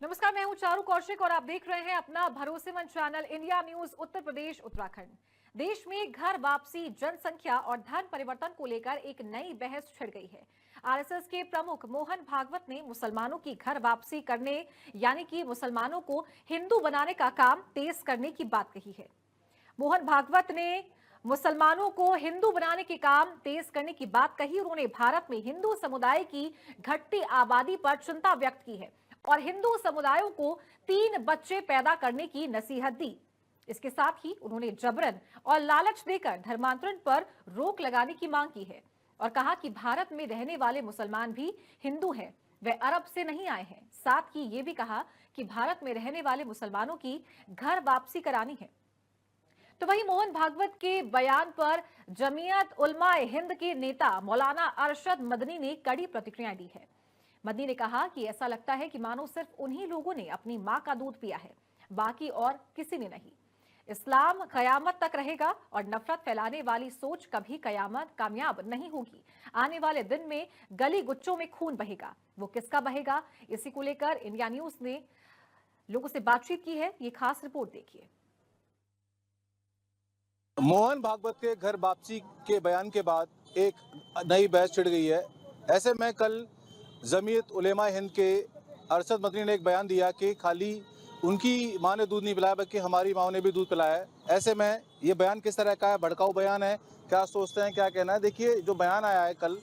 नमस्कार, मैं हूं चारू कौशिक और आप देख रहे हैं अपना भरोसेमंद channel India news Uttar Pradesh Uttarakhand. देश में घर वापसी, जनसंख्या और धर्म परिवर्तन को लेकर एक नई बहस छिड़ गई है। आरएसएस के प्रमुख मोहन भागवत ने मुसलमानों की घर वापसी करने यानी कि मुसलमानों को हिंदू बनाने का काम तेज करने की बात कही है। मोहन भागवत ने मुसलमानों को हिंदू बनाने के काम तेज करने की बात कही। उन्होंने भारत में हिंदू समुदाय की घटती आबादी पर चिंता व्यक्त की है और हिंदू समुदायों को 3 बच्चे पैदा करने की नसीहत दी। इसके साथ ही उन्होंने जबरन और लालच देकर धर्मांतरण पर रोक लगाने की मांग की है और कहा कि भारत में रहने वाले मुसलमान भी हिंदू हैं, वे अरब से नहीं आए हैं। साथ ही ये भी कहा कि भारत में रहने वाले मुसलमानों की घर वापसी करानी है। तो वहीं मोहन भागवत के बयान पर जमीयत उलमाए हिंद के नेता मौलाना अरशद मदनी ने कड़ी प्रतिक्रिया दी है। मदनी ने कहा कि ऐसा लगता है कि मानो सिर्फ उन्हीं लोगों ने अपनी मां का दूध पिया है, बाकी और किसी ने नहीं। इस्लाम कयामत तक रहेगा और नफरत फैलाने वाली सोच कभी कयामत कामयाब नहीं होगी। आने वाले दिन में गली गुच्चों में खून बहेगा, वो किसका बहेगा? इसी को लेकर इंडिया न्यूज ने लोगों से बातचीत की है, ये खास रिपोर्ट देखिए। मोहन भागवत के घर वापसी के बयान के बाद एक नई बहस छिड़ गई है। ऐसे में कल जमीयत उलेमा हिंद के अरशद मदनी ने एक बयान दिया कि खाली उनकी माँ ने दूध नहीं पिलाया बल्कि हमारी माँ ने भी दूध पिलाया है। ऐसे में ये बयान किस तरह का है? भड़काऊ बयान है? क्या सोचते हैं, क्या कहना है? देखिए, जो बयान आया है कल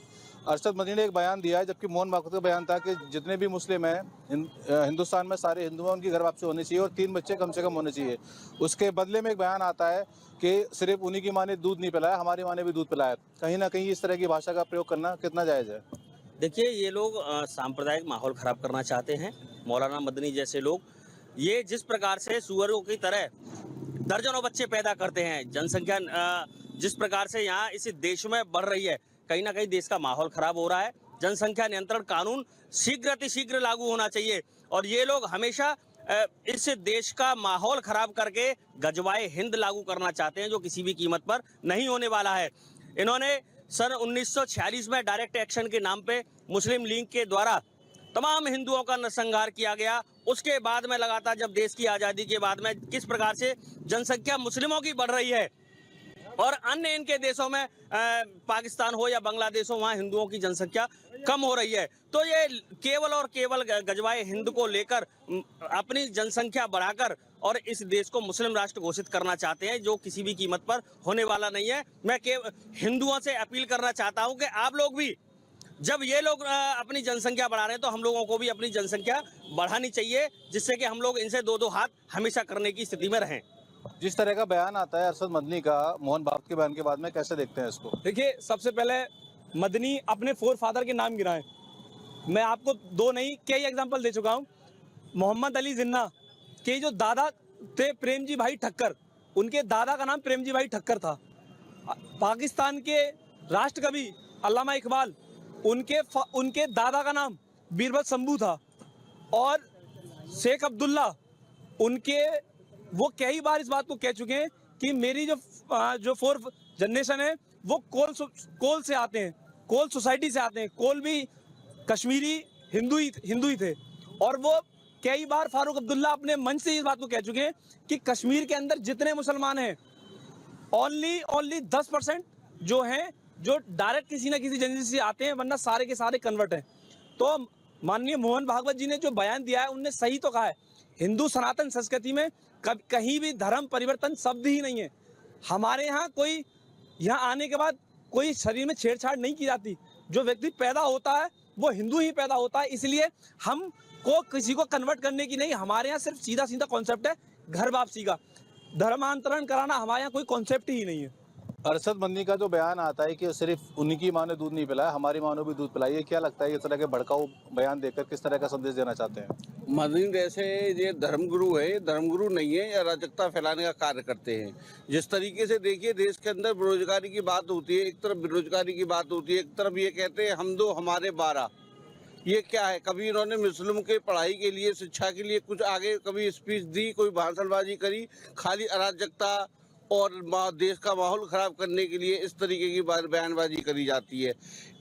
अरशद मदनी ने एक बयान दिया है, जबकि मोहन भागवत का बयान था कि जितने भी मुस्लिम हैं हिंदुस्तान में, सारे हिंदू हैं, उनकी घर वापसी होनी चाहिए और 3 बच्चे कम से कम होने चाहिए। उसके बदले में एक बयान आता है कि सिर्फ उन्हीं की माँ ने दूध नहीं पिलाया, हमारी माँ ने भी दूध पिलाया। कहीं ना कहीं इस तरह की भाषा का प्रयोग करना कितना जायज़ है? देखिए, ये लोग सांप्रदायिक माहौल खराब करना चाहते हैं। मौलाना मदनी जैसे लोग ये जिस प्रकार से सुअरों की तरह दर्जनों बच्चे पैदा करते हैं, जनसंख्या जिस प्रकार से यहाँ इस देश में बढ़ रही है, कहीं ना कहीं देश का माहौल खराब हो रहा है। जनसंख्या नियंत्रण कानून शीघ्र अतिशीघ्र लागू होना चाहिए और ये लोग हमेशा इस देश का माहौल खराब करके गजवाए हिंद लागू करना चाहते हैं, जो किसी भी कीमत पर नहीं होने वाला है। इन्होंने सन 1946 में डायरेक्ट एक्शन के नाम पे मुस्लिम लीग के द्वारा तमाम हिंदुओं का नरसंहार किया गया। उसके बाद में लगातार जब देश की आज़ादी के बाद में किस प्रकार से जनसंख्या मुस्लिमों की बढ़ रही है और अन्य इनके देशों में पाकिस्तान हो या बांग्लादेश हो, वहाँ हिंदुओं की जनसंख्या कम हो रही है। तो ये केवल और केवल गजवाए हिंद को लेकर अपनी जनसंख्या बढ़ाकर और इस देश को मुस्लिम राष्ट्र घोषित करना चाहते हैं, जो किसी भी कीमत पर होने वाला नहीं है। मैं हिंदुओं से अपील करना चाहता हूं कि आप लोग भी, जब ये लोग अपनी जनसंख्या बढ़ा रहे हैं तो हम लोगों को भी अपनी जनसंख्या बढ़ानी चाहिए, जिससे कि हम लोग इनसे दो हाथ हमेशा करने की स्थिति में रहें। जिस तरह का बयान आता है अरशद मदनी का मोहन भागवत के बयान के बाद में, कैसे देखते हैं इसको? देखिए, सबसे पहले मदनी अपने फोर फादर के नाम गिराएं। मैं आपको 2 नहीं कई एग्जांपल दे चुका हूं। मोहम्मद अली जिन्ना के जो दादा थे प्रेमजी भाई ठक्कर, उनके दादा का नाम प्रेमजी भाई ठक्कर था। पाकिस्तान के राष्ट्रकवि अल्लामा इकबाल, उनके दादा का नाम बीरबल शंभू था। और शेख अब्दुल्ला, वो कई बार इस बात को कह चुके हैं कि मेरी जो फोर्थ जनरेशन है वो कोल से आते हैं, कोल सोसाइटी से आते हैं। कोल भी कश्मीरी हिंदू ही थे। और वो कई बार फारूक अब्दुल्ला अपने मन से इस बात को कह चुके हैं कि कश्मीर के अंदर जितने मुसलमान हैं, ओनली 10% जो हैं जो डायरेक्ट किसी ना किसी जनजाति से आते हैं, वरना सारे के सारे कन्वर्ट हैं। तो माननीय मोहन भागवत जी ने जो बयान दिया है, उनने सही तो कहा है। हिंदू सनातन संस्कृति में कहीं भी धर्म परिवर्तन शब्द ही नहीं है। हमारे यहाँ कोई यहाँ आने के बाद कोई शरीर में छेड़छाड़ नहीं की जाती। जो व्यक्ति पैदा होता है वो हिंदू ही पैदा होता है, इसलिए हमको किसी को कन्वर्ट करने की नहीं। हमारे यहाँ सिर्फ सीधा सीधा कॉन्सेप्ट है घर वापसी का। धर्मांतरण कराना हमारे यहाँ कोई कॉन्सेप्ट ही नहीं है। अरशद मदनी का जो बयान आता है कि सिर्फ उन्हीं की माँ ने दूध नहीं पिलाया, हमारी माँ ने भी दूध पिलाई है, क्या लगता है इस तरह के भड़काऊ बयान देकर किस तरह का संदेश देना चाहते हैं? मदनी जैसे ये धर्मगुरु है, धर्मगुरु नहीं है, या अराजकता फैलाने का कार्य करते हैं। जिस तरीके से देखिए, देश के अंदर बेरोजगारी की बात होती है, एक तरफ बेरोजगारी की बात होती है, एक तरफ ये कहते हैं हम 2 हमारे 12। ये क्या है? कभी इन्होंने मुस्लिम के पढ़ाई के लिए, शिक्षा के लिए कुछ आगे कभी स्पीच दी, कोई भाषणबाजी करी? खाली अराजकता और देश का माहौल खराब करने के लिए इस तरीके की बयानबाजी करी जाती है।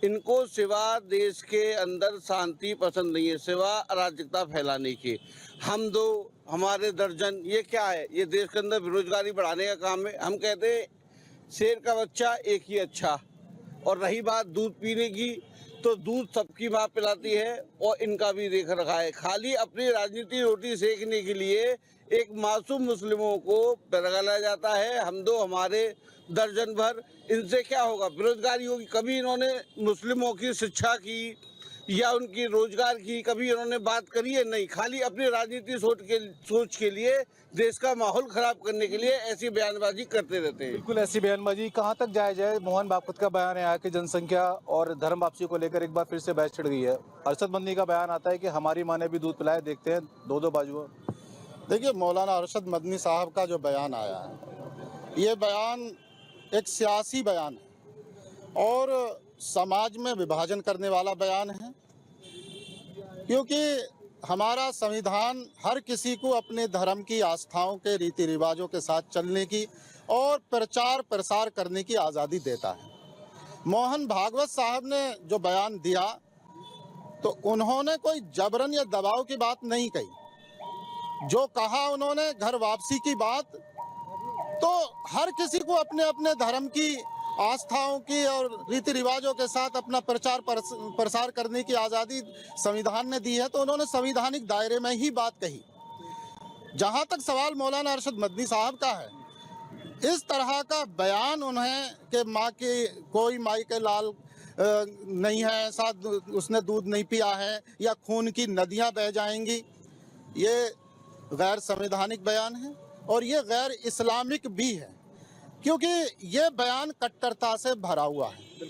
इनको सिवा देश के अंदर शांति पसंद नहीं है, सिवा अराजकता फैलाने के। हम दो हमारे दर्जन, ये क्या है? ये देश के अंदर बेरोजगारी बढ़ाने का काम है। हम कहते हैं शेर का बच्चा एक ही अच्छा। और रही बात दूध पीने की, तो दूध सबकी माँ पिलाती है और इनका भी देख रखा है। खाली अपनी राजनीति रोटी सेकने के लिए एक मासूम मुस्लिमों को बरगलाया जाता है। हम दो हमारे दर्जन भर, इनसे क्या होगा? बेरोजगारी होगी। कभी इन्होंने मुस्लिमों की शिक्षा की या उनकी रोजगार की कभी इन्होंने बात करी है? नहीं। खाली अपनी राजनीति सोच के लिए, देश का माहौल खराब करने के लिए ऐसी बयानबाजी करते रहते हैं। बिल्कुल ऐसी बयानबाजी कहाँ तक जायज है? मोहन भागवत का बयान है कि जनसंख्या और धर्म वापसी को लेकर एक बार फिर से बहस छिड़ गई है। अरशद मदनी का बयान आता है कि हमारी माँ ने भी दूध पिलाया। देखते हैं दो बाजू। देखिए, मौलाना अरशद मदनी साहब का जो बयान आया है, ये बयान एक सियासी बयान है और समाज में विभाजन करने वाला बयान है, क्योंकि हमारा संविधान हर किसी को अपने धर्म की आस्थाओं के रीति रिवाजों के साथ चलने की और प्रचार प्रसार करने की आज़ादी देता है। मोहन भागवत साहब ने जो बयान दिया, तो उन्होंने कोई जबरन या दबाव की बात नहीं कही। जो कहा उन्होंने घर वापसी की बात, तो हर किसी को अपने अपने धर्म की आस्थाओं की और रीति रिवाजों के साथ अपना प्रचार प्रसार करने की आज़ादी संविधान ने दी है, तो उन्होंने संवैधानिक दायरे में ही बात कही। जहां तक सवाल मौलाना अरशद मदनी साहब का है, इस तरह का बयान उन्हें कि माँ की कोई माई के लाल नहीं है, साथ उसने दूध नहीं पिया है या खून की नदियां बह जाएंगी, ये गैर संवैधानिक बयान है और ये गैर इस्लामिक भी है, क्योंकि ये बयान कट्टरता से भरा हुआ है।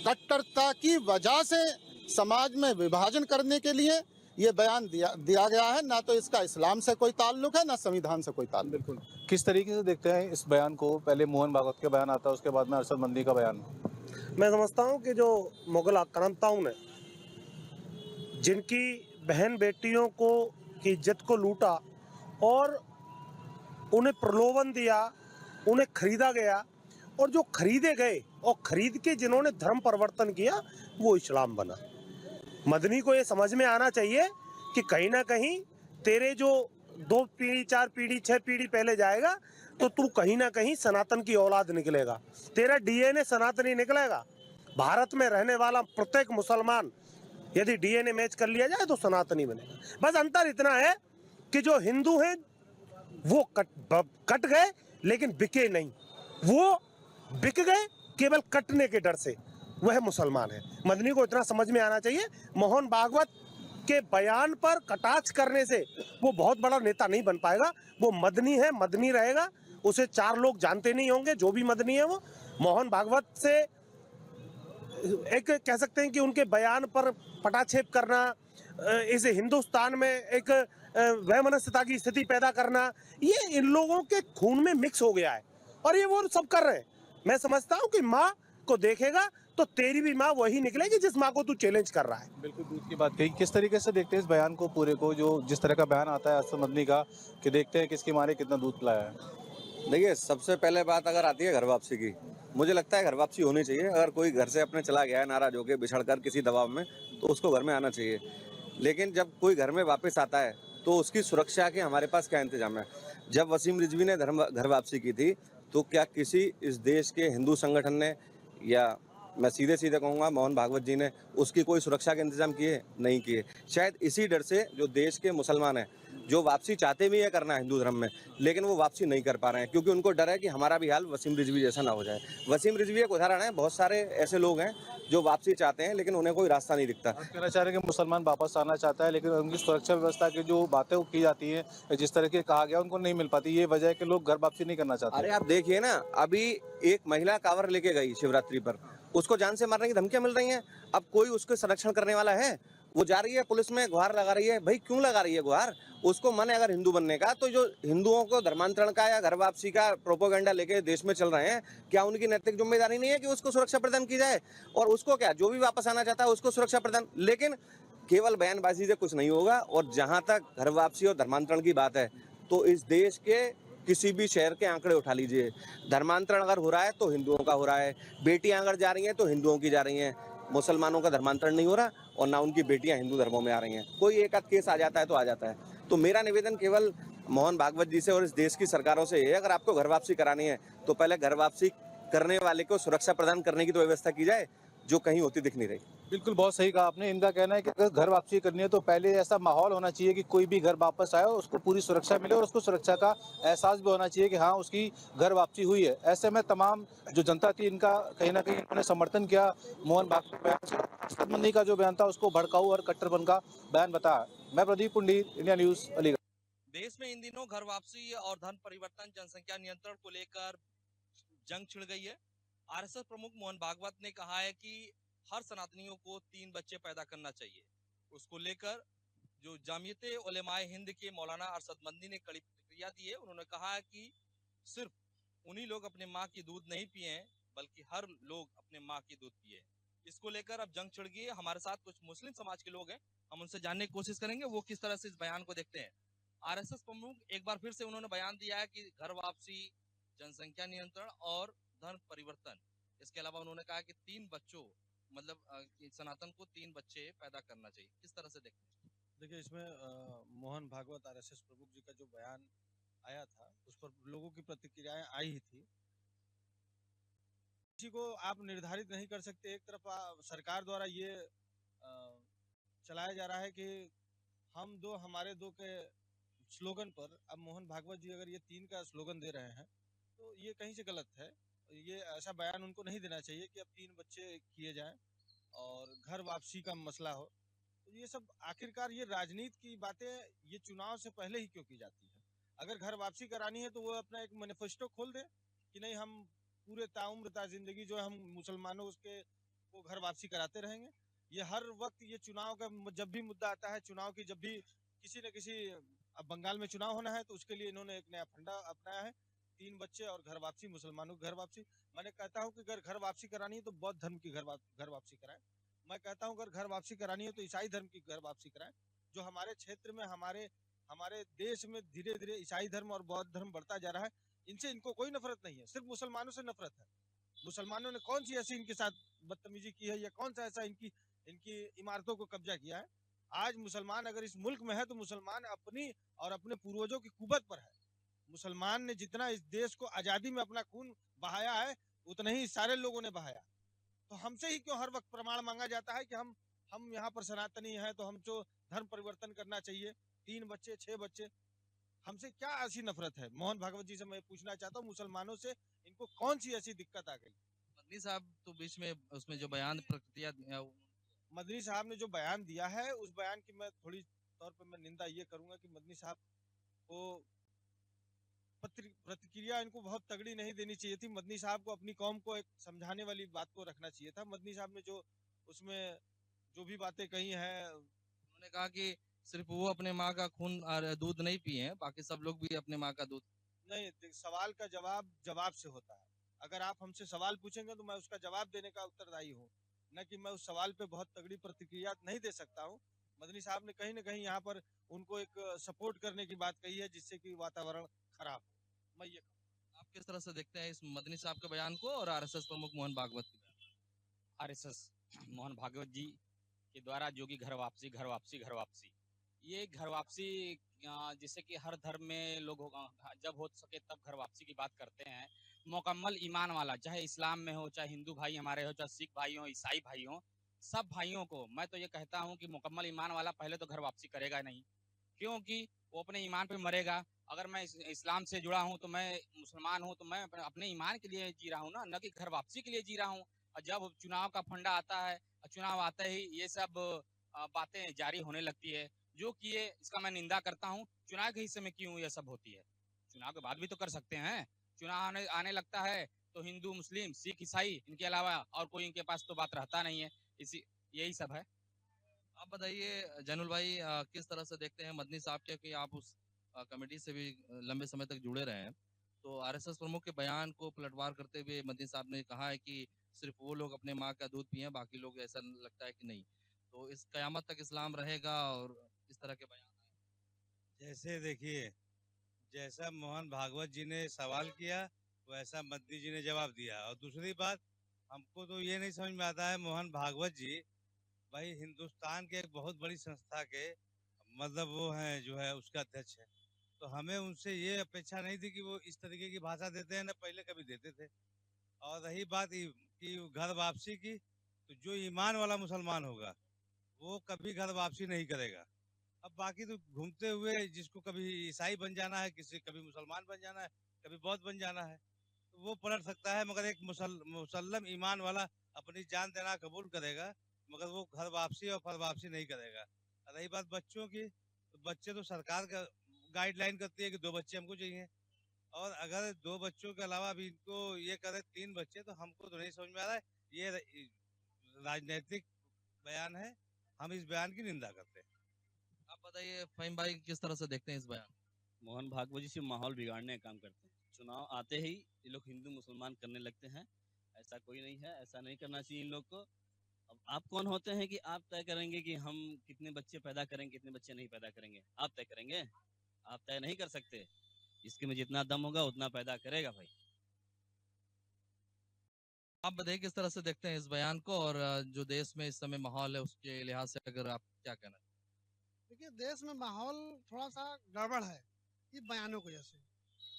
कट्टरता की वजह से समाज में विभाजन करने के लिए ये बयान दिया गया है। ना तो इसका इस्लाम से कोई ताल्लुक है, ना संविधान से कोई ताल्लुक। बिल्कुल। किस तरीके से देखते हैं इस बयान को? पहले मोहन भागवत का बयान आता है, उसके बाद में अरशद मदनी का बयान। मैं समझता हूँ कि जो मुगल आक्रांताओं ने जिनकी बहन बेटियों को की इज्जत को लूटा और उन्हें प्रलोभन दिया, उन्हें खरीदा गया, और जो खरीदे गए और खरीद के जिन्होंने धर्म परिवर्तन किया वो इस्लाम बना। मदनी को ये समझ में आना चाहिए कि कहीं ना कहीं तेरे जो 2 पीढ़ी 4 पीढ़ी 6 पीढ़ी पहले जाएगा तो तू कहीं ना कहीं सनातन की औलाद निकलेगा, तेरा डीएनए सनातनी निकलेगा। भारत में रहने वाला प्रत्येक मुसलमान यदि डीएनए मैच कर लिया जाए तो सनातनी बनेगा। बस अंतर इतना है कि जो हिंदू हैं वो कट गए लेकिन बिके नहीं, वो बिक गए केवल कटने के डर से, वह मुसलमान है। मदनी को इतना समझ में आना चाहिए, मोहन भागवत के बयान पर कटाक्ष करने से वो बहुत बड़ा नेता नहीं बन पाएगा। वो मदनी है, मदनी रहेगा, उसे 4 लोग जानते नहीं होंगे। जो भी मदनी है वो मोहन भागवत से एक कह सकते हैं कि उनके बयान पर पटाक्षेप करना, इस हिंदुस्तान में एक वैमनस्यता की स्थिति पैदा करना, ये इन लोगों के खून में मिक्स हो गया है और ये वो सब कर रहे हैं। मैं समझता हूँ कि माँ को देखेगा तो तेरी भी माँ वही निकलेगी जिस माँ को तू चैलेंज कर रहा है। बिल्कुल दूध की बात कही। किस तरीके से देखते हैं इस बयान को पूरे को, जो जिस तरह का बयान आता है अरशद मदनी का, कि देखते हैं किसकी माँ ने कितना दूध पिलाया है? देखिए, सबसे पहले बात अगर आती है घर वापसी की, मुझे लगता है घर वापसी होनी चाहिए। अगर कोई घर से अपने चला गया है नाराज होकर, बिछड़कर किसी दबाव में, तो उसको घर में आना चाहिए। लेकिन जब कोई घर में वापस आता है तो उसकी सुरक्षा के हमारे पास क्या इंतजाम है? जब वसीम रिजवी ने घर वापसी की थी तो क्या किसी इस देश के हिंदू संगठन ने, या मैं सीधे कहूँगा मोहन भागवत जी ने, उसकी कोई सुरक्षा के इंतजाम किए? नहीं किए। शायद इसी डर से जो देश के मुसलमान हैं, जो वापसी चाहते भी है करना हिंदू धर्म में, लेकिन वो वापसी नहीं कर पा रहे हैं, क्योंकि उनको डर है कि हमारा भी हाल वसीम रिजवी जैसा ना हो जाए। वसीम रिजवी एक उदाहरण है, बहुत सारे ऐसे लोग हैं जो वापसी चाहते हैं लेकिन उन्हें कोई रास्ता नहीं दिखता। कहना चाह रहे हैं कि मुसलमान वापस आना चाहता है, लेकिन उनकी सुरक्षा व्यवस्था की जो बातें की जाती हैं, जिस तरह की कहा गया, उनको नहीं मिल पाती। ये वजह है कि लोग घर वापसी नहीं करना चाहते। अरे आप देखिए ना, अभी एक महिला कांवर लेके गई शिवरात्रि पर, उसको जान से मारने की धमकियां मिल रही हैं। अब कोई उसके संरक्षण करने वाला है? वो जा रही है, पुलिस में गुहार लगा रही है। भाई क्यों लगा रही है गुहार? उसको मन है अगर हिंदू बनने का, तो जो हिंदुओं को धर्मांतरण का या घर वापसी का प्रोपोगंडा लेके देश में चल रहे हैं, क्या उनकी नैतिक जिम्मेदारी नहीं है कि उसको सुरक्षा प्रदान की जाए? और उसको क्या, जो भी वापस आना चाहता है उसको सुरक्षा प्रदान। लेकिन केवल बयानबाजी से कुछ नहीं होगा। और जहां तक घर वापसी और धर्मांतरण की बात है, तो इस देश के किसी भी शहर के आंकड़े उठा लीजिए, धर्मांतरण अगर हो रहा है तो हिंदुओं का हो रहा है, बेटियां अगर जा रही हैं तो हिंदुओं की जा रही हैं, मुसलमानों का धर्मांतरण नहीं हो रहा और ना उनकी बेटियां हिंदू धर्मों में आ रही हैं। कोई एक आध केस आ जाता है तो आ जाता है। तो मेरा निवेदन केवल मोहन भागवत जी से और इस देश की सरकारों से है, अगर आपको घर वापसी करानी है तो पहले घर वापसी करने वाले को सुरक्षा प्रदान करने की तो व्यवस्था की जाए, जो कहीं होती दिख नहीं रही। बिल्कुल, बहुत सही कहा आपने। इनका कहना है कि अगर घर वापसी करनी है तो पहले ऐसा माहौल होना चाहिए कि कोई भी घर वापस आए और उसको पूरी सुरक्षा मिले और उसको सुरक्षा का एहसास भी होना चाहिए कि हाँ, उसकी घर वापसी हुई है। ऐसे में तमाम जो जनता थी, इनका कहीं ना कहीं उन्होंने समर्थन किया मोहन भागवत के बयान से। अरशद मदनी का जो बयान था उसको भड़काऊ और कट्टरपन का बयान बताया। मैं प्रदीप पुंडीर, इंडिया न्यूज, अलीगढ़। देश में इन दिनों घर वापसी और धर्म परिवर्तन जनसंख्या नियंत्रण को लेकर जंग छिड़ गई है। आरएसएस प्रमुख मोहन भागवत ने कहा है कि हर सनातनियों को 3 बच्चे पैदा करना चाहिए। उसको लेकर जो जामियत उलेमाए हिंद के मौलाना अरशद मदनी ने कड़ी प्रतिक्रिया दी है। उन्होंने कहा है कि सिर्फ उन्हीं लोग अपने माँ की दूध नहीं पिए हैं, बल्कि हर लोग अपने माँ की दूध पिए। इसको लेकर अब जंग छिड़ गई है। हमारे साथ कुछ मुस्लिम समाज के लोग हैं, हम उनसे जानने की कोशिश करेंगे वो किस तरह से इस बयान को देखते हैं। आरएसएस प्रमुख एक बार फिर से उन्होंने बयान दिया है कि घर वापसी, जनसंख्या नियंत्रण और धर्म परिवर्तन, इसके अलावा उन्होंने कहा कि 3 बच्चों कि सनातन को 3 बच्चे पैदा करना चाहिए। किस तरह से देखते हैं? देखिए, इसमें मोहन भागवत आरएसएस प्रमुख जी का जो बयान आया था उस पर लोगों की प्रतिक्रियाएं आई ही थी। किसी को आप निर्धारित नहीं कर सकते। एक तरफ सरकार द्वारा ये चलाया जा रहा है कि हम दो हमारे दो के स्लोगन पर अब मोहन भागवत जी अगर ये 3 का स्लोगन दे रहे हैं तो ये कहीं से गलत है। ये ऐसा बयान उनको नहीं देना चाहिए कि अब 3 बच्चे किए जाएं और घर वापसी का मसला हो। तो ये सब आखिरकार ये राजनीति की बातें ये चुनाव से पहले ही क्यों की जाती है? अगर घर वापसी करानी है तो वो अपना एक मैनिफेस्टो खोल दे कि नहीं, हम पूरे ताउम्र जिंदगी जो है हम मुसलमानों उसके को घर वापसी कराते रहेंगे। ये हर वक्त ये चुनाव का जब भी मुद्दा आता है, चुनाव की जब भी किसी न किसी, अब बंगाल में चुनाव होना है तो उसके लिए इन्होंने एक नया फंडा अपनाया है, 3 बच्चे और घर वापसी, मुसलमानों की घर वापसी। मैंने कहता हूँ कि अगर घर वापसी करानी है तो बौद्ध धर्म की घर वापसी कराएं। मैं कहता हूँ अगर घर वापसी करानी है तो ईसाई धर्म की घर वापसी कराएं। जो हमारे क्षेत्र में हमारे देश में धीरे धीरे ईसाई धर्म और बौद्ध धर्म बढ़ता जा रहा है, इनसे इनको कोई नफरत नहीं है, सिर्फ मुसलमानों से नफरत है। मुसलमानों ने कौन सी ऐसी इनके साथ बदतमीजी की है या कौन सा ऐसा इनकी इमारतों को कब्जा किया है? आज मुसलमान अगर इस मुल्क में है तो मुसलमान अपनी और अपने पूर्वजों की कुबत पर है। मुसलमान ने जितना इस देश को आजादी में अपना खून बहाया है उतना ही सारे लोगों ने बहाया। तो हमसे ही क्यों हर वक्त प्रमाण मांगा जाता है कि हम यहाँ पर सनातनी हैं तो हमको धर्म परिवर्तन करना चाहिए, 3 बच्चे 6 बच्चे? हमसे क्या ऐसी नफरत है? मोहन भागवत जी से मैं पूछना चाहता हूँ, मुसलमानों से इनको कौन सी ऐसी दिक्कत आ गई? मदनी साहब तो बीच में उसमें जो बयान प्रतिक्रिया मदनी साहब ने जो बयान दिया है उस बयान की मैं थोड़ी तौर पर मैं निंदा ये करूंगा कि मदनी साहब को प्रतिक्रिया इनको बहुत तगड़ी नहीं देनी चाहिए थी। मदनी साहब को अपनी कौम को एक समझाने वाली बात को रखना चाहिए था। मदनी साहब ने जो उसमें जो भी बातें कही हैं, उन्होंने कहा कि सिर्फ वो अपने माँ का खून और दूध नहीं पिए हैं, बाकी सब लोग भी अपने माँ का दूध। नहीं, सवाल का जवाब से होता है। अगर आप हमसे सवाल पूछेंगे तो मैं उसका जवाब देने का उत्तरदायी हूँ, न कि मैं उस सवाल पे बहुत तगड़ी प्रतिक्रिया नहीं दे सकता हूँ। मदनी साहब ने कहीं न कहीं यहाँ पर उनको एक सपोर्ट करने की बात कही है जिससे कि वातावरण खराब हो। मैं ये आप किस तरह से देखते हैं इस मदनी साहब के बयान को और आरएसएस प्रमुख मोहन भागवत के बयान? आरएसएस मोहन भागवत जी के द्वारा जो कि घर वापसी घर वापसी घर वापसी, ये घर वापसी जिससे कि हर धर्म में लोग जब हो सके तब घर वापसी की बात करते हैं। मुकम्मल ईमान वाला, चाहे इस्लाम में हो, चाहे हिंदू भाई हमारे हो, चाहे सिख भाई हो, ईसाई भाई हो, सब भाइयों को मैं तो ये कहता हूँ कि मुकम्मल ईमान वाला पहले तो घर वापसी करेगा नहीं, क्योंकि वो अपने ईमान पे मरेगा। अगर मैं इस्लाम से जुड़ा हूँ तो मैं मुसलमान हूँ तो मैं अपने ईमान के लिए जी रहा हूँ ना कि घर वापसी के लिए जी रहा हूँ। और जब चुनाव का फंडा आता है, चुनाव आते ही ये सब बातें जारी होने लगती है, जो कि ये इसका मैं निंदा करता हूँ। चुनाव के हिस्से में क्यों ये सब होती है? चुनाव के बाद भी तो कर सकते हैं। चुनाव आने लगता है तो हिंदू, मुस्लिम, सिख, ईसाई, इनके अलावा और कोई इनके पास तो बात रहता नहीं है। यही सब है। आप बताइए जैनुल भाई, किस तरह से देखते हैं मदनी साहब के कि आप उस कमेटी से भी लंबे समय तक जुड़े रहे हैं, तो आरएसएस प्रमुख के बयान को पलटवार करते हुए मदनी साहब ने कहा है कि सिर्फ वो लोग अपने माँ का दूध पिए, बाकी लोग ऐसा लगता है कि नहीं, तो इस कयामत तक इस्लाम रहेगा और इस तरह के बयान आए। जैसे देखिए, जैसा मोहन भागवत जी ने सवाल किया वैसा मदनी जी ने जवाब दिया। और दूसरी बात, हमको तो ये नहीं समझ में आता है, मोहन भागवत जी भाई हिंदुस्तान के एक बहुत बड़ी संस्था के मतलब वो हैं जो है उसका अध्यक्ष है, तो हमें उनसे ये अपेक्षा नहीं थी कि वो इस तरीके की भाषा देते हैं, ना पहले कभी देते थे। और रही बात कि घर वापसी की, तो जो ईमान वाला मुसलमान होगा वो कभी घर वापसी नहीं करेगा। अब बाकी तो घूमते हुए जिसको कभी ईसाई बन जाना है, किसी कभी मुसलमान बन जाना है, कभी बौद्ध बन जाना है, तो वो पलट सकता है, मगर एक मुसल्लम ईमान वाला अपनी जान देना कबूल करेगा, मगर वो घर वापसी और फर वापसी नहीं करेगा। रही बात बच्चों की, तो बच्चे तो सरकार का गाइडलाइन करती है कि 2 बच्चे हमको चाहिए, और अगर 2 बच्चों के अलावा भी इनको ये करे 3 बच्चे, तो हमको तो नहीं समझ में आ रहा है। ये राजनीतिक बयान है, हम इस बयान की निंदा करते हैं। आप बताइए फहीम भाई, किस तरह से देखते हैं इस बयान? मोहन भागवत जी सिर्फ माहौल बिगाड़ने का काम करते हैं। चुनाव आते ही ये लोग हिंदू मुसलमान करने लगते हैं। ऐसा कोई नहीं है, ऐसा नहीं करना चाहिए इन लोग को। अब आप कौन होते हैं कि आप तय करेंगे कि हम कितने बच्चे पैदा करेंगे, कितने बच्चे नहीं पैदा करेंगे? आप तय करेंगे? आप तय नहीं कर सकते। इसके में जितना दम होगा उतना पैदा करेगा भाई। आप बताइए किस तरह से देखते हैं इस बयान को, और जो देश में इस समय माहौल है उसके लिहाज से अगर आप क्या कहना चाहें? देखिए, देश में माहौल थोड़ा सा गड़बड़ है इन बयानों की वजह से।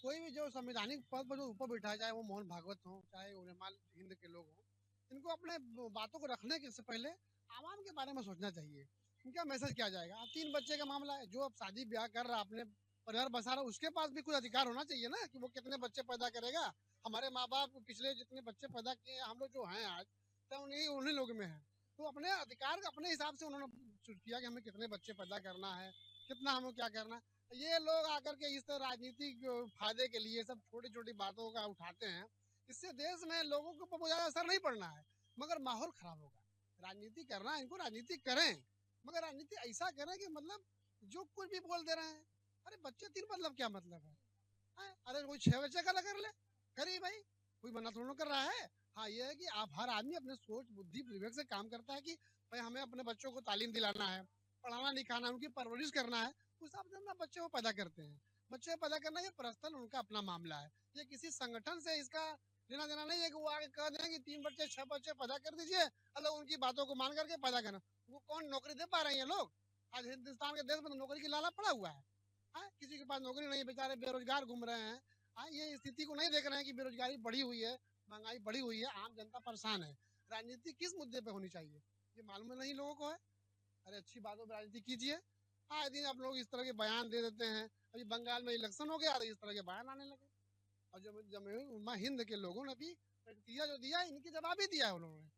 कोई भी जो संवैधानिक पद पर जो ऊपर बैठा, चाहे वो मोहन भागवत हो, चाहे उलेमा हिंद के लोग हों, इनको अपने बातों को रखने के से पहले आवाम के बारे में सोचना चाहिए। इनका मैसेज क्या जाएगा? अब 3 बच्चे का मामला है, जो अब शादी ब्याह कर रहा, अपने परिवार बसा रहा, उसके पास भी कोई अधिकार होना चाहिए ना कि वो कितने बच्चे पैदा करेगा। हमारे माँ बाप पिछले जितने बच्चे पैदा किए, हम लोग जो हैं आज, तो उन्हीं उन्हीं लोगों में है। तो अपने अधिकार का अपने हिसाब से उन्होंने किया कि हमें कितने बच्चे पैदा करना है, कितना हमें क्या करना है। ये लोग आकर के इस तरह राजनीतिक फायदे के लिए सब छोटी छोटी बातों का उठाते हैं। इससे देश में लोगों के ऊपर बहुत ज्यादा असर नहीं पड़ना है, मगर माहौल खराब होगा। राजनीति करना है, इनको राजनीति करें, मगर राजनीति ऐसा करें कि मतलब जो कुछ भी बोल दे रहे हैं। अरे बच्चे 3 मतलब क्या मतलब है? अरे कोई 6 बच्चे का कर ले, करिए भाई, कोई मना थोड़ा ना कर रहा है। हाँ, ये है कि आप हर आदमी अपने सोच बुद्धि विवेक से काम करता है कि भाई हमें अपने बच्चों को तालीम दिलाना है, पढ़ाना लिखाना है, उनकी परवरिश करना है। उस हिसाब से अपना बच्चे को पैदा करते हैं। बच्चे पैदा करना ये पर्सनल उनका अपना मामला है। ये किसी संगठन से इसका लेना देना नहीं है कि वो आगे कह दें कि 3 बच्चे 6 बच्चे पैदा कर दीजिए, अलग उनकी बातों को मान करके पैदा करना। वो कौन नौकरी दे पा रहे हैं ये लोग? आज हिंदुस्तान के देश में तो नौकरी की लाला पड़ा हुआ है। किसी के पास नौकरी नहीं, बेचारे बेरोजगार घूम रहे हैं। ये स्थिति को नहीं देख रहे हैं कि बेरोजगारी बढ़ी हुई है, महंगाई बढ़ी हुई है, आम जनता परेशान है। राजनीति किस मुद्दे पे होनी चाहिए ये मालूम नहीं लोगों को है। अरे अच्छी बातों पर राजनीति कीजिए। आए दिन आप लोग इस तरह के बयान दे देते हैं। अभी बंगाल में इलेक्शन हो गया, इस तरह के बयान आने लगे। और जब उम्मा हिंद के लोगों ने भी प्रतिक्रिया जो दिया, इनकी जवाब ही दिया है उन्होंने।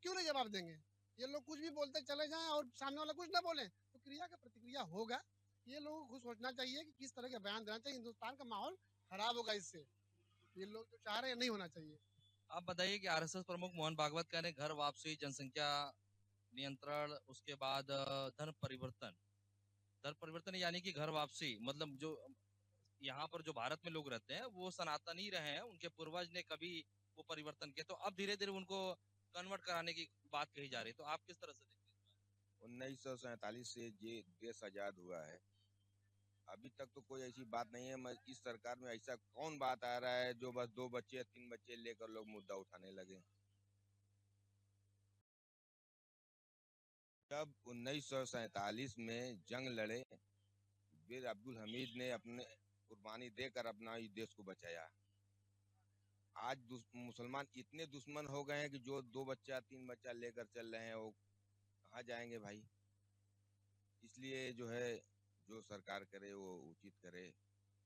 क्यों नहीं जवाब देंगे? ये लोग कुछ भी बोलते चले जाएं और सामने वाला कुछ ना बोले, तो क्रिया का प्रतिक्रिया होगा। ये लोगों को खुद सोचना चाहिए कि किस तरह के बयान देना चाहिए। हिंदुस्तान का माहौल खराब होगा इससे। ये लोग जो चाह रहे हैं नहीं होना चाहिए। आप बताइए कि आरएसएस प्रमुख मोहन भागवत का ने घर वापसी, जनसंख्या नियंत्रण, उसके बाद धर्म परिवर्तन यानी कि घर वापसी, मतलब जो यहाँ पर जो भारत में लोग रहते हैं वो सनातनी रहे हैं, उनके पूर्वज ने कभी वो परिवर्तन किया, तो अब धीरे धीरे उनको कन्वर्ट कराने की बात कही जा रही है, तो आप किस तरह से देखते हैं? 1947 से ये देश आजाद हुआ है, अभी तक तो कोई ऐसी बात नहीं है। इस सरकार में ऐसा कौन बात आ रहा है जो बस 2 बच्चे 3 बच्चे लेकर लोग मुद्दा उठाने लगे। जब 1947 में जंग लड़े, वीर अब्दुल हमीद ने अपने कुर्बानी देकर अपना इस देश को बचाया। आज मुसलमान इतने दुश्मन हो गए हैं कि जो 2 बच्चा 3 बच्चा लेकर चल रहे हैं वो कहाँ जाएंगे भाई। इसलिए जो है जो सरकार करे वो उचित करे,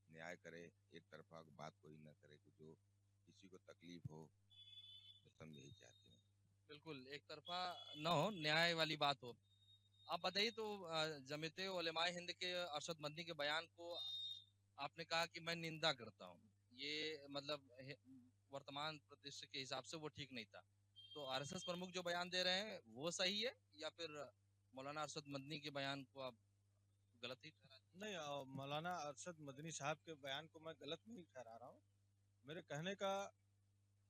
न्याय करे, एक तरफा बात कोई न करे कि जो किसी को तकलीफ हो, बस हम यही चाहते हैं। बिल्कुल एक तरफा न हो, न्याय वाली बात हो। आप बताइए, तो जमीयत उलेमा हिंद के अरशद मदनी के बयान को आपने कहा कि मैं निंदा करता हूँ, ये मतलब वर्तमान परिदृश्य के हिसाब से वो ठीक नहीं था, तो आरएसएस प्रमुख जो बयान दे रहे हैं वो सही है या फिर मौलाना अरशद मदनी के बयान को आप गलत ही ठहरा? नहीं, मौलाना अरशद मदनी साहब के बयान को मैं गलत नहीं ठहरा रहा हूँ। मेरे कहने का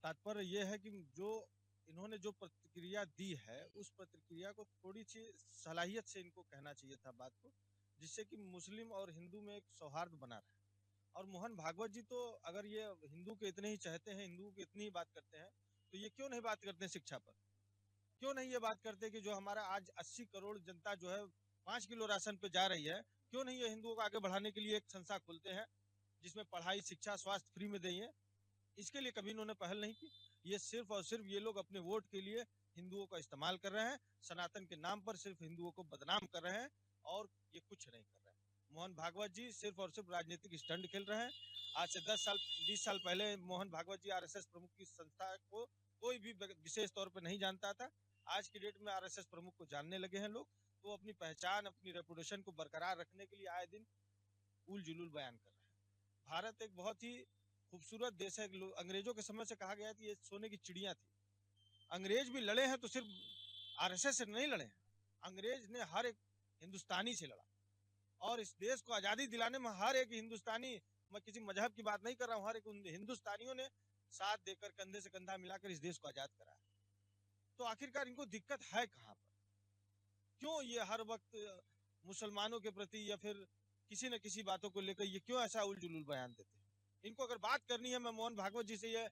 तात्पर्य ये है कि जो इन्होंने जो प्रतिक्रिया दी है, उस प्रतिक्रिया को थोड़ी सी सलाहियत से इनको कहना चाहिए था बात को, जिससे कि मुस्लिम और हिंदू में एक सौहार्द बना रहे। और मोहन भागवत जी तो अगर ये हिंदू के इतने ही चाहते हैं, हिंदू की इतनी ही बात करते हैं, तो ये क्यों नहीं बात करते शिक्षा पर? क्यों नहीं ये बात करते कि जो हमारा आज 80 करोड़ जनता जो है 5 किलो राशन पे जा रही है, क्यों नहीं ये हिंदुओं को आगे बढ़ाने के लिए एक संस्था खोलते हैं जिसमें पढ़ाई, शिक्षा, स्वास्थ्य फ्री में देंगे? इसके लिए कभी इन्होंने पहल नहीं की। ये सिर्फ और सिर्फ ये लोग अपने वोट के लिए हिंदुओं का इस्तेमाल कर रहे हैं, सनातन के नाम पर सिर्फ हिंदुओं को बदनाम कर रहे हैं और ये कुछ नहीं कर रहे हैं। मोहन भागवत जी सिर्फ और सिर्फ राजनीतिक स्टंट खेल रहे हैं। आज से 10 साल 20 साल पहले मोहन भागवत जी आरएसएस प्रमुख की संस्था को कोई भी विशेष तौर पर नहीं जानता था। आज की डेट में आरएसएस प्रमुख को जानने लगे हैं लोग, तो अपनी पहचान, अपनी रेपुटेशन को बरकरार रखने के लिए आए दिन उल जुलूल बयान कर रहे हैं। भारत एक बहुत ही खूबसूरत देश है। अंग्रेजों के समय से कहा गया कि ये सोने की चिड़िया थी। अंग्रेज भी लड़े हैं तो सिर्फ आरएसएस से नहीं लड़े हैं, अंग्रेज ने हर एक हिंदुस्तानी से लड़ा और इस देश को आजादी दिलाने में हर एक हिंदुस्तानी, मैं किसी मजहब की बात नहीं कर रहा हूँ, हर एक हिंदुस्तानियों ने साथ देकर कंधे से कंधा मिलाकर इस देश को आजाद कराया। तो आखिरकार इनको दिक्कत है कहाँ पर? क्यों ये हर वक्त मुसलमानों के प्रति या फिर किसी न किसी बातों को लेकर ये क्यों ऐसा उल जुलूल बयान देते हैं? इनको अगर बात करनी है, मैं मोहन भागवत जी से ये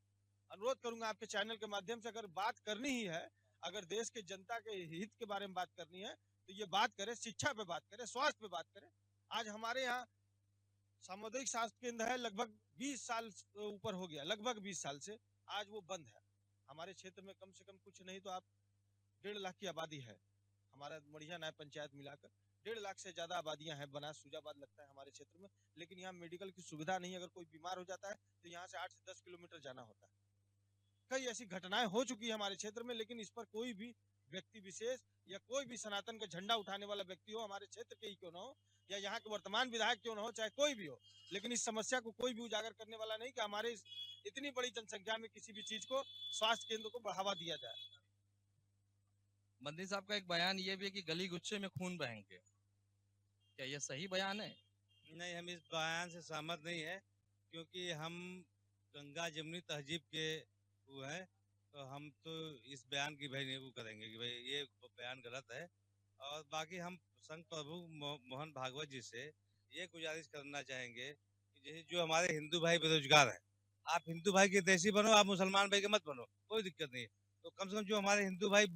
अनुरोध करूंगा आपके चैनल के माध्यम से, अगर बात करनी ही है, अगर देश के जनता के हित के बारे में बात करनी है, तो ये बात करें, शिक्षा पे बात करें, स्वास्थ्य पे बात करें। आज हमारे यहाँ सामुदायिक स्वास्थ्य केंद्र है, लगभग 20 साल ऊपर हो गया, लगभग 20 साल से आज वो बंद है। हमारे क्षेत्र में कम से कम कुछ नहीं तो आप 1.5 लाख की आबादी है, हमारा मड़िया नायब पंचायत मिलाकर 1.5 लाख से ज्यादा आबादियां हैं। बनास सूजाबाद लगता है हमारे क्षेत्र में, लेकिन यहाँ मेडिकल की सुविधा नहीं है। अगर कोई बीमार हो जाता है तो यहाँ से 8 से 10 किलोमीटर जाना होता है। कई ऐसी घटनाएं हो चुकी है हमारे क्षेत्र में, लेकिन इस पर कोई भी व्यक्ति विशेष या कोई भी सनातन का झंडा उठाने वाला व्यक्ति हो, हमारे क्षेत्र के ही क्यों ना हो या यहाँ के वर्तमान विधायक क्यों ना हो, चाहे कोई भी हो, लेकिन इस समस्या को कोई भी उजागर करने वाला नहीं कि हमारे इतनी बड़ी जनसंख्या में किसी भी चीज को, स्वास्थ्य केंद्र को बढ़ावा दिया जाए। मदनी साहब का एक बयान ये भी है कि गली गुच्छे में खून बहेंगे, क्या ये सही बयान है? नहीं, हम इस बयान से सहमत नहीं है, क्योंकि हम गंगा जमुनी तहजीब के वो हैं, तो हम तो इस बयान की भाई नहीं वो करेंगे कि भाई ये बयान गलत है। और बाकी हम संघ प्रमुख मोहन भागवत जी से ये गुजारिश करना चाहेंगे कि जैसे जो हमारे हिंदू भाई बेरोजगार हैं, आप हिंदू भाई के देशी बनो, आप मुसलमान भाई के मत बनो, कोई दिक्कत नहीं है। तो कम से कम जो हमारे हिंदू भाई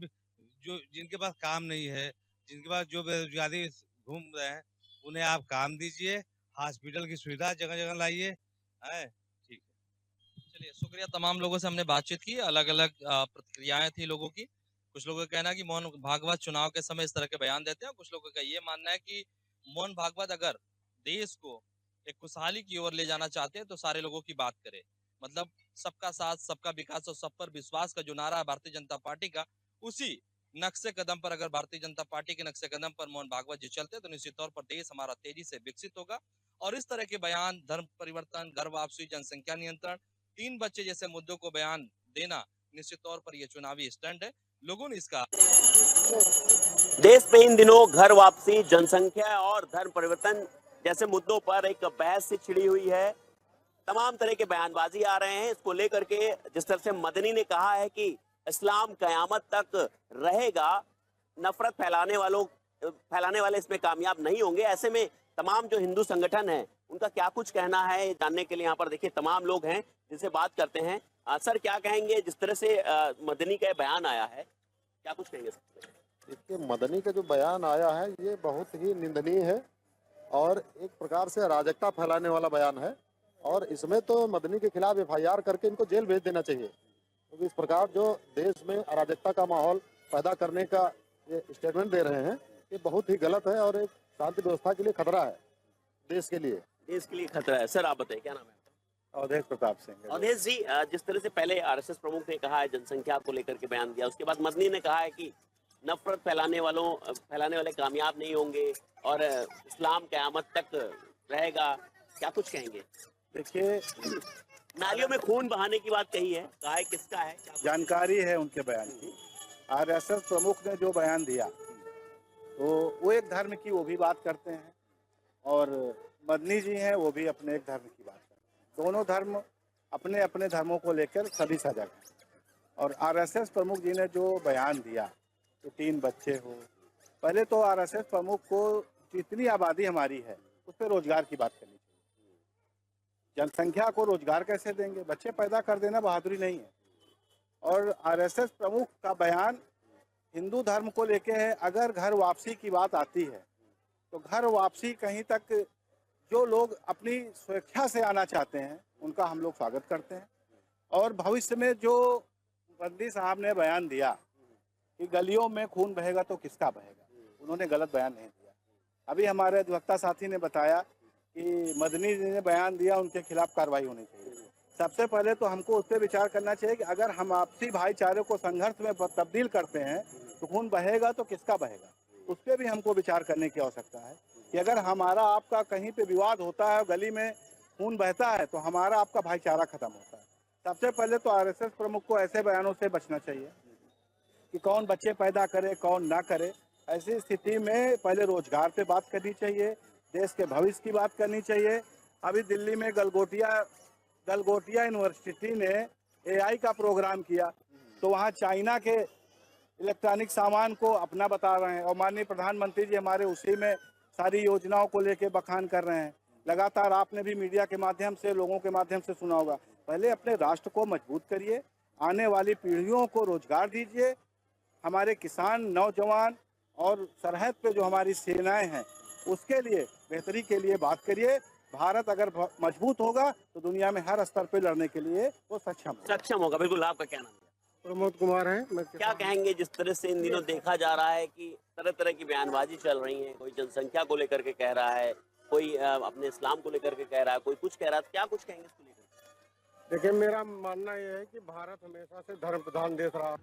जो जिनके पास काम नहीं है, जिनके पास जो बेरोजगारी घूम रहे हैं, उन्हें आप काम दीजिए, हॉस्पिटल की सुविधा जगह जगह लाइए। ठीक है, चलिए शुक्रिया। तमाम लोगों से हमने बातचीत की, अलग अलग प्रतिक्रियाएं थी लोगों की। कुछ लोगों का कहना है कि मोहन भागवत चुनाव के समय इस तरह के बयान देते हैं, कुछ लोगों का ये मानना है कि मोहन भागवत अगर देश को एक खुशहाली की ओर ले जाना चाहते हैं तो सारे लोगों की बात करे, मतलब सबका साथ, सबका विकास और सब पर विश्वास का जो नारा है भारतीय जनता पार्टी का, उसी नक्शे कदम पर अगर भारतीय जनता पार्टी के नक्शे कदम पर मोहन भागवत जी चलते तो निश्चित तौर पर देश हमारा तेजी से विकसित होगा। और इस तरह के बयान, धर्म परिवर्तन, घर वापसी, जनसंख्या नियंत्रण, 3 बच्चे जैसे मुद्दों को बयान देना निश्चित तौर पर यह चुनावी स्टंट है। लोगों ने इसका देश में इन दिनों घर वापसी, जनसंख्या और धर्म परिवर्तन जैसे मुद्दों पर एक बहस सी छिड़ी हुई है। तमाम तरह के बयानबाजी आ रहे हैं इसको लेकर के। जिस तरह से मदनी ने कहा है कि इस्लाम कयामत तक रहेगा, नफरत फैलाने वाले इसमें कामयाब नहीं होंगे। ऐसे में तमाम जो हिंदू संगठन है उनका क्या कुछ कहना है जानने के लिए यहाँ पर देखिए तमाम लोग हैं जिनसे बात करते हैं। सर क्या कहेंगे, जिस तरह से मदनी का बयान आया है, क्या कुछ कहेंगे? इसके मदनी का जो बयान आया है ये बहुत ही निंदनीय है और एक प्रकार से अराजकता फैलाने वाला बयान है। और इसमें तो मदनी के खिलाफ FIR करके इनको जेल भेज देना चाहिए, क्योंकि इस प्रकार जो देश में अराजकता का माहौल पैदा करने का ये स्टेटमेंट दे रहे हैं, ये बहुत ही गलत है और एक शांति व्यवस्था के लिए खतरा है, देश के लिए खतरा है। सर आप बताइए, क्या नाम है? अवधेश प्रताप सिंह। अवधेश जी, जिस तरह से पहले आरएसएस प्रमुख ने कहा है, जनसंख्या को लेकर के बयान दिया, उसके बाद मदनी ने कहा है कि नफरत फैलाने वाले कामयाब नहीं होंगे और इस्लाम क़यामत तक रहेगा, क्या कुछ कहेंगे? देखिए, नालियों में खून बहाने की बात कही है, कहा है किसका है? जानकारी है उनके बयान की। आरएसएस प्रमुख ने जो बयान दिया तो वो एक धर्म की वो भी बात करते हैं और मदनी जी हैं वो भी अपने एक धर्म की बात करते हैं। दोनों धर्म अपने अपने धर्मों को लेकर सभी सजग हैं। और आरएसएस प्रमुख जी ने जो बयान दिया तो 3 बच्चे हो, पहले तो आरएसएस प्रमुख को जितनी आबादी हमारी है उस पर रोजगार की बात करनी चाहिए। जनसंख्या को रोजगार कैसे देंगे? बच्चे पैदा कर देना बहादुरी नहीं है। और आरएसएस प्रमुख का बयान हिंदू धर्म को लेके है। अगर घर वापसी की बात आती है तो घर वापसी कहीं तक जो लोग अपनी स्वेच्छा से आना चाहते हैं उनका हम लोग स्वागत करते हैं। और भविष्य में जो मदनी साहब ने बयान दिया कि गलियों में खून बहेगा तो किसका बहेगा, उन्होंने गलत बयान नहीं दिया। अभी हमारे अधिवक्ता साथी ने बताया कि मदनी जी ने बयान दिया, उनके खिलाफ कार्रवाई होनी चाहिए। सबसे पहले तो हमको उस पर विचार करना चाहिए कि अगर हम आपसी भाईचारे को संघर्ष में तब्दील करते हैं तो खून बहेगा तो किसका बहेगा, उस पर भी हमको विचार करने की आवश्यकता है कि अगर हमारा आपका कहीं पे विवाद होता है, गली में खून बहता है, तो हमारा आपका भाईचारा खत्म होता है। सबसे पहले तो आरएसएस प्रमुख को ऐसे बयानों से बचना चाहिए कि कौन बच्चे पैदा करे कौन ना करे। ऐसी स्थिति में पहले रोजगार पे बात करनी चाहिए, देश के भविष्य की बात करनी चाहिए। अभी दिल्ली में गलगोटिया यूनिवर्सिटी ने एआई का प्रोग्राम किया, तो वहाँ चाइना के इलेक्ट्रॉनिक सामान को अपना बता रहे हैं और माननीय प्रधानमंत्री जी हमारे उसी में सारी योजनाओं को लेके बखान कर रहे हैं। लगातार आपने भी मीडिया के माध्यम से, लोगों के माध्यम से सुना होगा। पहले अपने राष्ट्र को मजबूत करिए, आने वाली पीढ़ियों को रोजगार दीजिए, हमारे किसान, नौजवान और सरहद पे जो हमारी सेनाएं हैं उसके लिए बेहतरी के लिए बात करिए। भारत अगर मजबूत होगा तो दुनिया में हर स्तर पे लड़ने के लिए वो सक्षम होगा। बिल्कुल। आपका क्या नाम है? प्रमोद कुमार है। मैं क्या कहेंगे जिस तरह से इन दिनों देखा जा रहा है कि तरह तरह की बयानबाजी चल रही है, कोई जनसंख्या को लेकर के कह रहा है, कोई अपने इस्लाम को लेकर के कह रहा है, कोई कुछ कह रहा है, क्या कुछ कहेंगे इसको लेकर? देखिए, मेरा मानना यह है कि भारत हमेशा से धर्म प्रधान देश रहा।